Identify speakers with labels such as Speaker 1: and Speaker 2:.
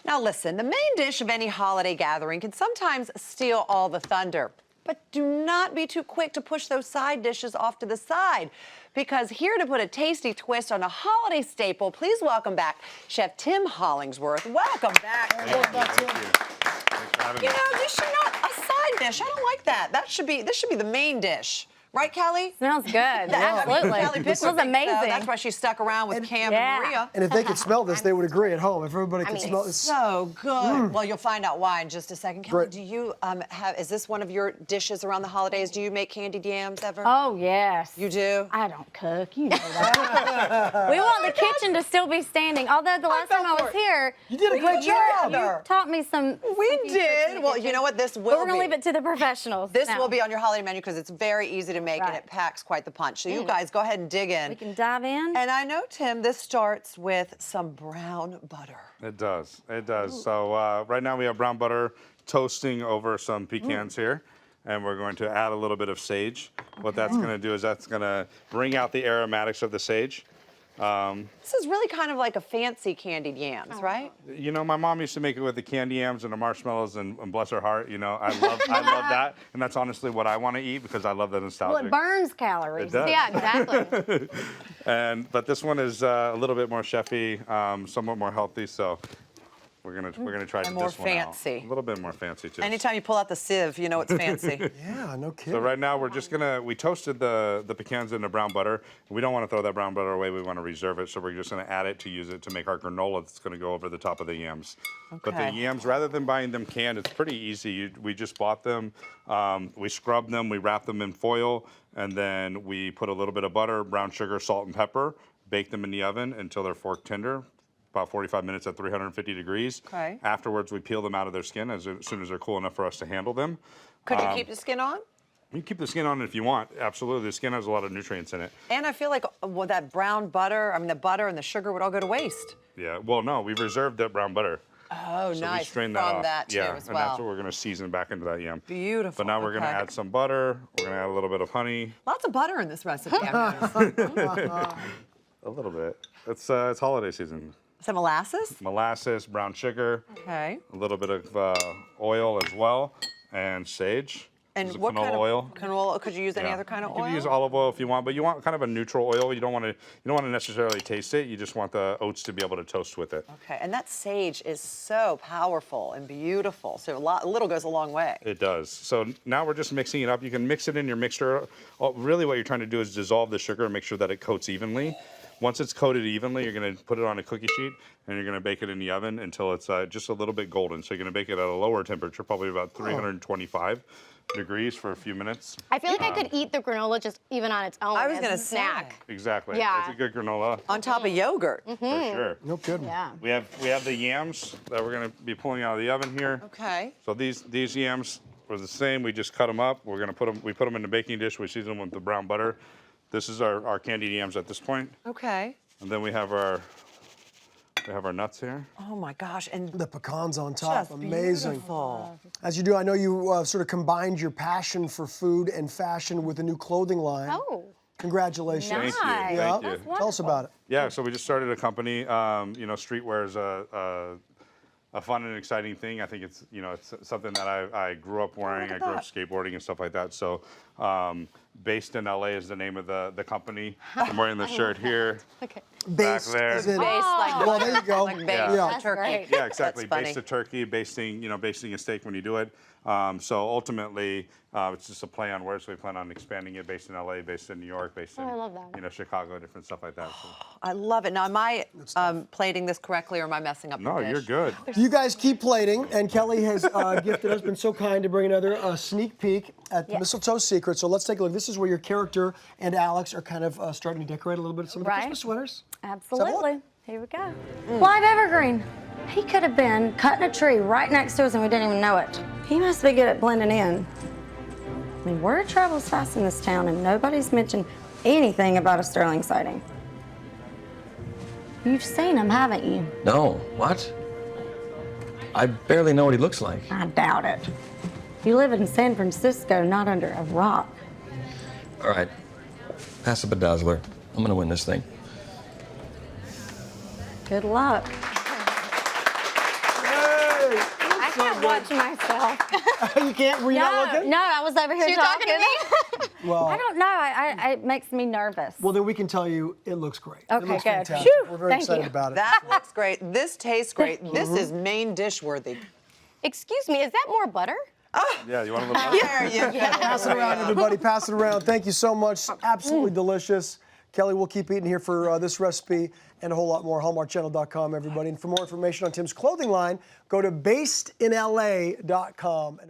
Speaker 1: Now listen, the main dish of any holiday gathering can sometimes steal all the thunder. But do not be too quick to push those side dishes off to the side, because here to put a tasty twist on a holiday staple, please welcome back Chef Tim Hollingsworth. Welcome back.
Speaker 2: Thank you. Thanks for having me.
Speaker 1: You know, this should not a side dish. I don't like that. This should be the main dish. Right, Kelly?
Speaker 3: Smells good.
Speaker 1: Absolutely.
Speaker 3: Kellie Pickler smells amazing.
Speaker 1: So. That's why she stuck around with Cam and Maria.
Speaker 4: And if they could smell this, they would agree at home. If everybody could smell this.
Speaker 1: So good. Well, you'll find out why in just a second. Kelly,
Speaker 4: Great.
Speaker 1: do you is this one of your dishes around the holidays? Do you make candied yams ever?
Speaker 3: Oh, yes.
Speaker 1: You do?
Speaker 3: I don't cook. You know that. We want the kitchen to still be standing. Although the last time I was here,
Speaker 4: You did a great job.
Speaker 3: you taught me some.
Speaker 1: We did. Well, you know what? This will
Speaker 3: But we're going
Speaker 1: be.
Speaker 3: to leave it to the professionals.
Speaker 1: This
Speaker 3: now.
Speaker 1: will be on your holiday menu because it's very easy to make and it packs quite the punch. So you guys go ahead and dig in.
Speaker 3: We can dive in.
Speaker 1: And I know, Tim, this starts with some brown butter.
Speaker 2: It does. It does. So right now we have brown butter toasting over some pecans here. And we're going to add a little bit of sage. What that's going to do is that's going to bring out the aromatics of the sage.
Speaker 1: This is really kind of like a fancy candied yams, right?
Speaker 2: You know, my mom used to make it with the candy yams and the marshmallows, and bless her heart, you know, I love that, and that's honestly what I want to eat because I love the nostalgia.
Speaker 3: Well, it burns calories.
Speaker 2: It does.
Speaker 3: Yeah, exactly.
Speaker 2: But this one is a little bit more chefy, somewhat more healthy, so we're gonna try
Speaker 1: And
Speaker 2: this
Speaker 1: more
Speaker 2: one
Speaker 1: fancy.
Speaker 2: out. A little bit more fancy too.
Speaker 1: Anytime you pull out the sieve, you know it's fancy.
Speaker 4: Yeah, no kidding.
Speaker 2: So right now we're just we toasted the pecans in the brown butter. We don't want to throw that brown butter away. We want to reserve it. So we're just going to add it to use it to make our granola that's going to go over the top of the yams. But the
Speaker 1: Okay.
Speaker 2: yams, rather than buying them canned, it's pretty easy. We just bought them. We scrubbed them. We wrapped them in foil. And then we put a little bit of butter, brown sugar, salt, and pepper. Bake them in the oven until they're fork tender. About 45 minutes at 350 degrees.
Speaker 1: Okay.
Speaker 2: Afterwards, we peel them out of their skin as soon as they're cool enough for us to handle them.
Speaker 1: Could you keep the skin on?
Speaker 2: You can keep the skin on if you want. Absolutely, the skin has a lot of nutrients in it.
Speaker 1: And I feel like that brown butter, the butter and the sugar would all go to waste.
Speaker 2: Yeah, well, no, we've reserved that brown butter.
Speaker 1: Oh,
Speaker 2: So
Speaker 1: nice.
Speaker 2: we strain that
Speaker 1: From
Speaker 2: off.
Speaker 1: that too
Speaker 2: yeah,
Speaker 1: as
Speaker 2: and
Speaker 1: well.
Speaker 2: that's what we're going to season back into that yam.
Speaker 1: Beautiful.
Speaker 2: But now we're going to
Speaker 1: Okay.
Speaker 2: add some butter. We're going to add a little bit of honey.
Speaker 1: Lots of butter in this recipe. I've noticed.
Speaker 2: A little bit. It's holiday season.
Speaker 1: Some molasses.
Speaker 2: Molasses, brown sugar,
Speaker 1: Okay.
Speaker 2: a little bit of oil as well, and sage.
Speaker 1: And
Speaker 2: This is
Speaker 1: what
Speaker 2: canola
Speaker 1: kind of
Speaker 2: oil.
Speaker 1: canola? Could you use any
Speaker 2: Yeah.
Speaker 1: other kind of
Speaker 2: you
Speaker 1: oil?
Speaker 2: can use olive oil if you want, but you want kind of a neutral oil. You don't want to necessarily taste it. You just want the oats to be able to toast with it.
Speaker 1: Okay, and that sage is so powerful and beautiful. So a little goes a long way.
Speaker 2: It does. So now we're just mixing it up. You can mix it in your mixture. Really what you're trying to do is dissolve the sugar and make sure that it coats evenly. Once it's coated evenly, you're going to put it on a cookie sheet and you're going to bake it in the oven until it's just a little bit golden. So you're going to bake it at a lower temperature, probably about 325 degrees for a few minutes.
Speaker 3: I feel like I could eat the granola just even on its own
Speaker 1: I was
Speaker 3: as
Speaker 1: gonna
Speaker 3: a snack.
Speaker 2: Exactly.
Speaker 3: Yeah.
Speaker 2: It's a good granola
Speaker 1: On top of yogurt.
Speaker 2: for sure.
Speaker 4: No kidding.
Speaker 3: Yeah.
Speaker 2: We have the yams that we're going to be pulling out of the oven here.
Speaker 1: Okay.
Speaker 2: So these yams are the same. We just cut them up. We're going to put them in the baking dish. We season them with the brown butter. This is our candied yams at this point.
Speaker 1: Okay.
Speaker 2: And then we have our nuts here.
Speaker 1: Oh my gosh, and
Speaker 4: The pecans on top,
Speaker 1: just
Speaker 4: amazing.
Speaker 1: beautiful.
Speaker 4: As you do, I know you sort of combined your passion for food and fashion with a new clothing line.
Speaker 3: Oh.
Speaker 4: Congratulations.
Speaker 3: Nice.
Speaker 2: Thank you.
Speaker 4: Yeah.
Speaker 2: Thank you.
Speaker 4: Tell us about it.
Speaker 2: Yeah, so we just started a company. You know, streetwear is a fun and exciting thing. I think it's something that I grew up wearing. I grew up skateboarding and stuff like that. So, based in LA is the name of the company. I'm wearing the shirt here.
Speaker 3: Okay.
Speaker 4: Base
Speaker 2: there.
Speaker 4: is in.
Speaker 1: Based like
Speaker 4: Well, there you go.
Speaker 1: like based
Speaker 4: Yeah.
Speaker 1: on turkey.
Speaker 3: great.
Speaker 2: Yeah, exactly.
Speaker 1: That's funny.
Speaker 2: Based a turkey, basting a steak when you do it. So ultimately, it's just a play on words. We plan on expanding it, based in LA, based in New York, based in
Speaker 3: I love that.
Speaker 2: Chicago, different stuff like that. So.
Speaker 1: I love it. Now, am I plating this correctly or am I messing up the
Speaker 2: No,
Speaker 1: dish?
Speaker 2: you're good.
Speaker 4: You guys keep plating, and Kelly has gifted us, been so kind to bring another sneak peek at the Mistletoe Secret. So let's take a look. This is where your character and Alex are kind of starting to decorate a little bit of some of the
Speaker 3: Right.
Speaker 4: Christmas sweaters.
Speaker 3: Absolutely. Here we go. Live evergreen. He could have been cutting a tree right next to us and we didn't even know it. He must be good at blending in. I mean, word travels fast in this town and nobody's mentioned anything about a Sterling sighting. You've seen him, haven't you?
Speaker 5: No, what? I barely know what he looks like.
Speaker 3: I doubt it. You live in San Francisco, not under a rock.
Speaker 5: All right, pass the bedazzler. I'm gonna win this thing.
Speaker 3: Good luck. Watch myself.
Speaker 4: You can't. Were you not looking?
Speaker 3: No, I was over here
Speaker 6: She talking to me?
Speaker 4: Well,
Speaker 3: I don't know. It makes me nervous.
Speaker 4: well, then we can tell you it looks great.
Speaker 3: Okay,
Speaker 4: it looks
Speaker 3: good.
Speaker 4: fantastic.
Speaker 3: Phew,
Speaker 4: We're very
Speaker 3: thank
Speaker 4: excited
Speaker 3: you.
Speaker 4: about it.
Speaker 1: That looks great. This tastes great. This is main dish worthy.
Speaker 6: Excuse me, is that more butter?
Speaker 2: Yeah, you want a little butter?
Speaker 1: There you go.
Speaker 4: Pass it around, everybody. Pass it around. Thank you so much. Absolutely delicious. Kelly, we'll keep eating here for this recipe and a whole lot more. HallmarkChannel.com, everybody. And for more information on Tim's clothing line, go to basedinla.com.